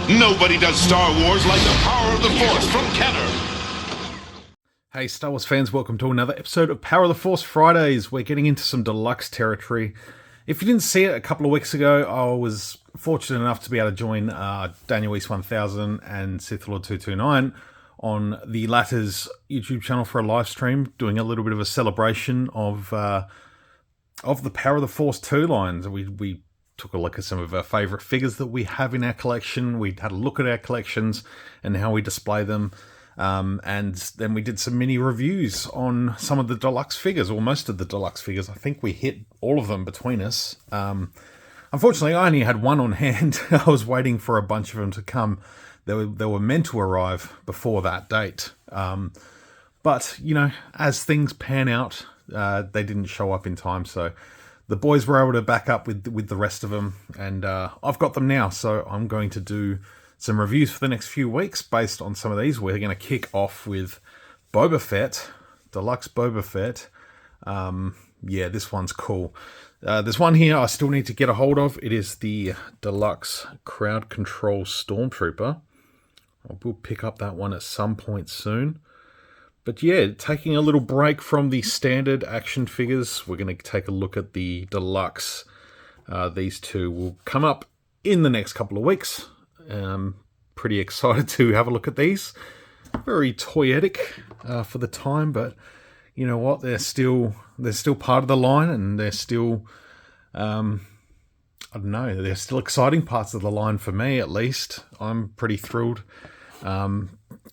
Nobody does Star Wars like the power of the Force from Kenner. Hey Star Wars fans, welcome to another episode of Power of the Force Fridays. We're getting into some Deluxe territory. If you didn't see it a couple of weeks ago, I was fortunate enough to be able to join Daniel East 1000 and Sith Lord 229 on the latter's YouTube channel for a live stream, doing a little bit of a celebration of the Power of the Force 2 lines. We took a look at some of our favourite figures that we have in our collection. We had a look at our collections and how we display them. And then we did some mini reviews on some of the Deluxe figures, or most of the Deluxe figures. I think we hit all of them between us. Unfortunately, I only had one on hand. I was waiting for a bunch of them to come. They were meant to arrive before that date. But, you know, as things pan out, they didn't show up in time. So the boys were able to back up with the rest of them. And I've got them now, so I'm going to do some reviews for the next few weeks based on some of these. We're going to kick off with Boba Fett, Deluxe Boba Fett. Yeah, this one's cool. There's one here I still need to get a hold of. It is the Deluxe Crowd Control Stormtrooper. I will pick up that one at some point soon. But yeah, taking a little break from the standard action figures, we're going to take a look at the Deluxe. These two will come up in the next couple of weeks. Pretty excited to have a look at these. Very toyetic for the time, but you know what? They're still part of the line, and they're still I don't know. They're still exciting parts of the line for me, at least. I'm pretty thrilled.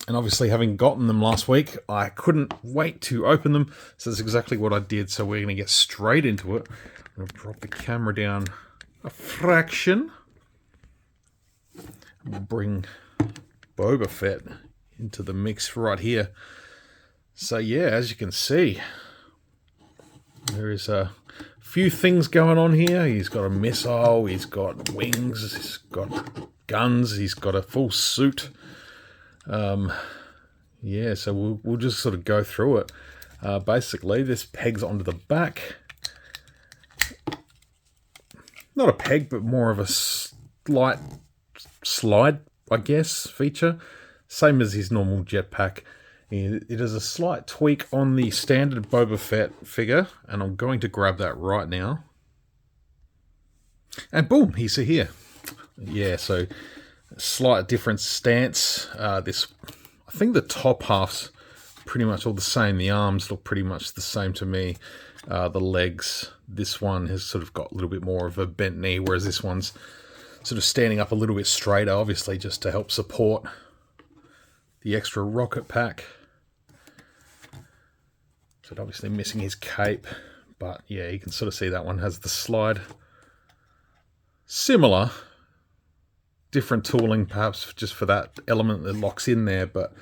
And obviously, having gotten them last week, I couldn't wait to open them. So that's exactly what I did. So we're going to get straight into it. I'm going to drop the camera down a fraction. We'll bring Boba Fett into the mix right here. So yeah, as you can see, there is a few things going on here. He's got a missile, he's got wings, he's got guns, he's got a full suit. Yeah, so we'll just sort of go through it. Basically, this pegs onto the back. Not a peg, but more of a slight slide, I guess, feature. Same as his normal jetpack. It is a slight tweak on the standard Boba Fett figure, and I'm going to grab that right now. And boom, he's here. Yeah, so slight different stance. I think the top half's pretty much all the same. The arms look pretty much the same to me. The legs, this one has sort of got a little bit more of a bent knee, whereas this one's sort of standing up a little bit straighter, obviously just to help support the extra rocket pack. So obviously missing his cape, but yeah, you can sort of see that one has the slide. Similar, different tooling perhaps just for that element that locks in there, but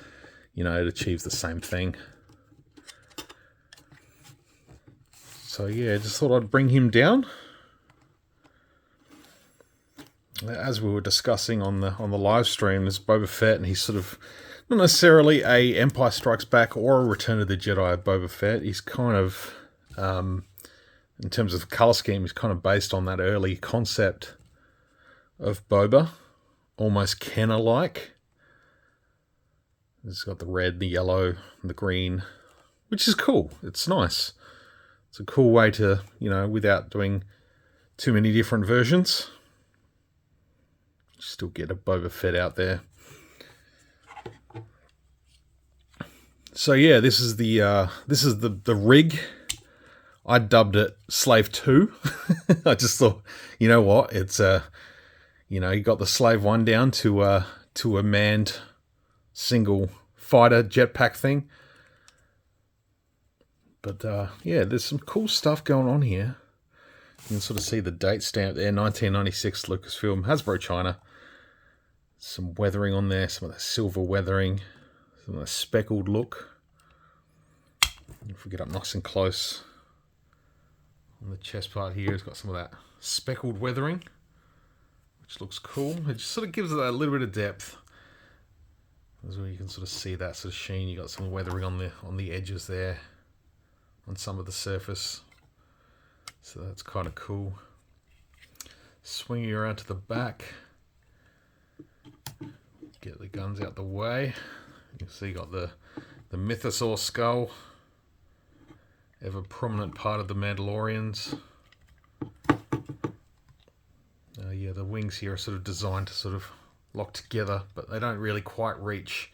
you know, it achieves the same thing. So yeah, just thought I'd bring him down. As we were discussing on the live stream, there's Boba Fett, and he's sort of not necessarily a Empire Strikes Back or a Return of the Jedi Boba Fett. He's kind of, in terms of the colour scheme, he's kind of based on that early concept of Boba, almost Kenner-like. He's got the red, the yellow, and the green, which is cool. It's nice. It's a cool way to, you know, without doing too many different versions, still get a Boba Fett out there. So yeah, this is the rig. I dubbed it Slave 2. I just thought, you know what, it's you know, you got the Slave 1 down to a manned single fighter jetpack thing. But yeah, there's some cool stuff going on here. You can sort of see the date stamp there, 1996 Lucasfilm, Hasbro China. Some weathering on there, some of that silver weathering, some of that speckled look. If we get up nice and close on the chest part here, it's got some of that speckled weathering, which looks cool. It just sort of gives it a little bit of depth. As well, you can sort of see that sort of sheen. You got some weathering on the edges there, on some of the surface. So that's kind of cool. Swinging around to the back. get the guns out the way. You can see you got the mythosaur skull, ever prominent part of the Mandalorians. Yeah, the wings here are sort of designed to sort of lock together, but they don't really quite reach.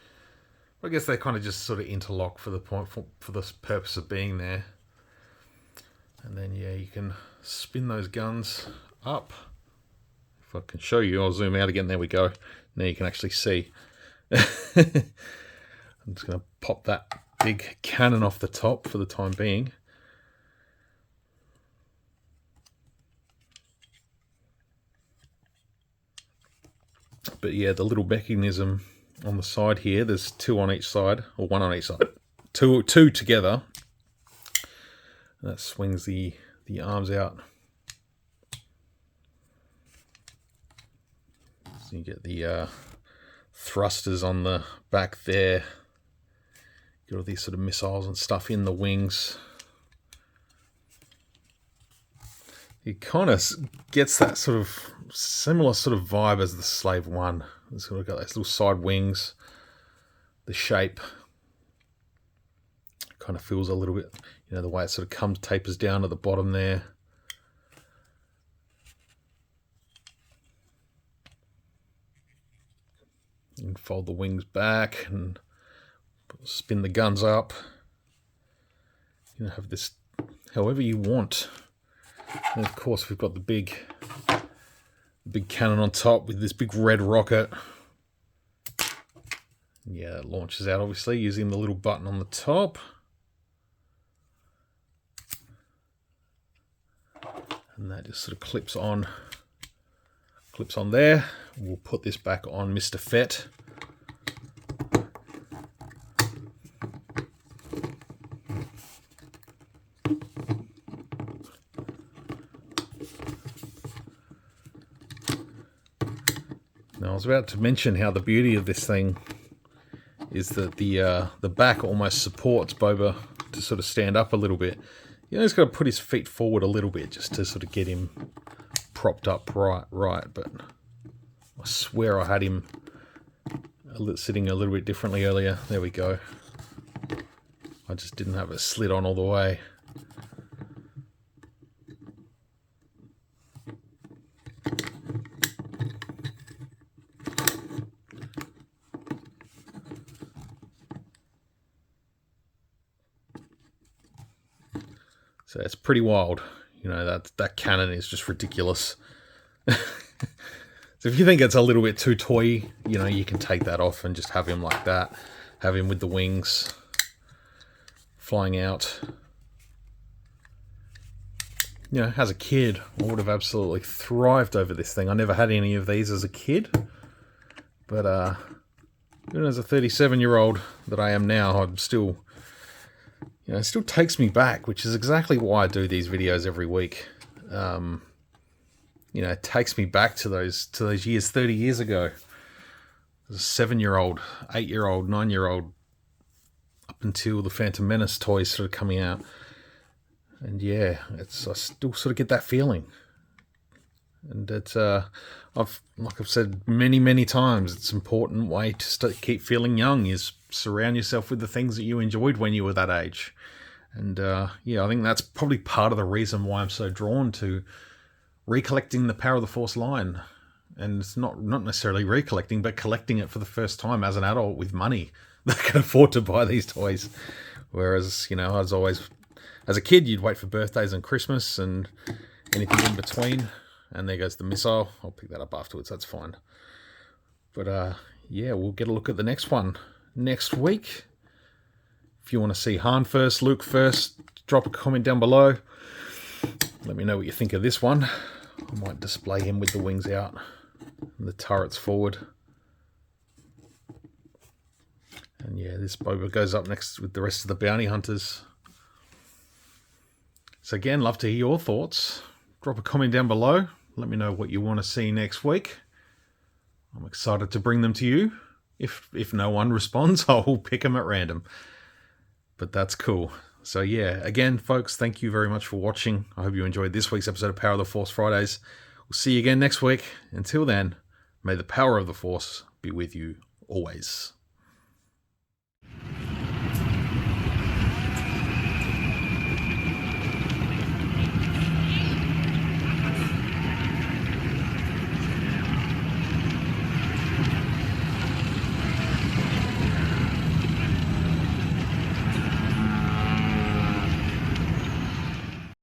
I guess they kind of just sort of interlock for the point for the purpose of being there. And then yeah, you can spin those guns up. If I can show you, I'll zoom out again. There we go. Now you can actually see. I'm just going to pop that big cannon off the top for the time being. But yeah, the little mechanism on the side here, there's two on each side, or one on each side. Two together. And that swings the arms out. So you get the thrusters on the back there. Get all these sort of missiles and stuff in the wings. It kind of gets that sort of similar sort of vibe as the Slave One. It's sort of got those little side wings. The shape kind of feels a little bit, you know, the way it sort of tapers down at the bottom there. And fold the wings back and spin the guns up. You know, have this however you want. And of course, we've got the big cannon on top with this big red rocket. Yeah, it launches out obviously using the little button on the top. And that just sort of clips on there. We'll put this back on Mr. Fett. Now I was about to mention how the beauty of this thing is that the back almost supports Boba to sort of stand up a little bit. You know, he's got to put his feet forward a little bit just to sort of get him propped up right. But I swear I had him sitting a little bit differently earlier. There we go. I just didn't have it slid on all the way. So it's pretty wild. You know, that cannon is just ridiculous. So if you think it's a little bit too toy, you know, you can take that off and just have him like that. Have him with the wings flying out. You know, as a kid, I would have absolutely thrived over this thing. I never had any of these as a kid. But even as a 37-year-old that I am now, I'm still... You know, it still takes me back, which is exactly why I do these videos every week. You know, it takes me back to those years 30 years ago. As a 7-year-old, 8-year-old, 9-year-old, up until the Phantom Menace toys started coming out. And yeah, I still sort of get that feeling. And it's like I've said many times, it's an important way to keep feeling young is surround yourself with the things that you enjoyed when you were that age. And yeah, I think that's probably part of the reason why I'm so drawn to recollecting the Power of the Force line. And it's not necessarily recollecting, but collecting it for the first time as an adult with money that can afford to buy these toys. Whereas, you know, as a kid, you'd wait for birthdays and Christmas and anything in between. And there goes the missile. I'll pick that up afterwards. That's fine. But yeah, we'll get a look at the next one next week. If you want to see Han first, Luke first, drop a comment down below. Let me know what you think of this one. I might display him with the wings out and the turrets forward. And yeah, this Boba goes up next with the rest of the bounty hunters. So again, love to hear your thoughts. Drop a comment down below. Let me know what you want to see next week. I'm excited to bring them to you. If no one responds, I'll pick them at random. But that's cool. So yeah, again, folks, thank you very much for watching. I hope you enjoyed this week's episode of Power of the Force Fridays. We'll see you again next week. Until then, may the power of the Force be with you always.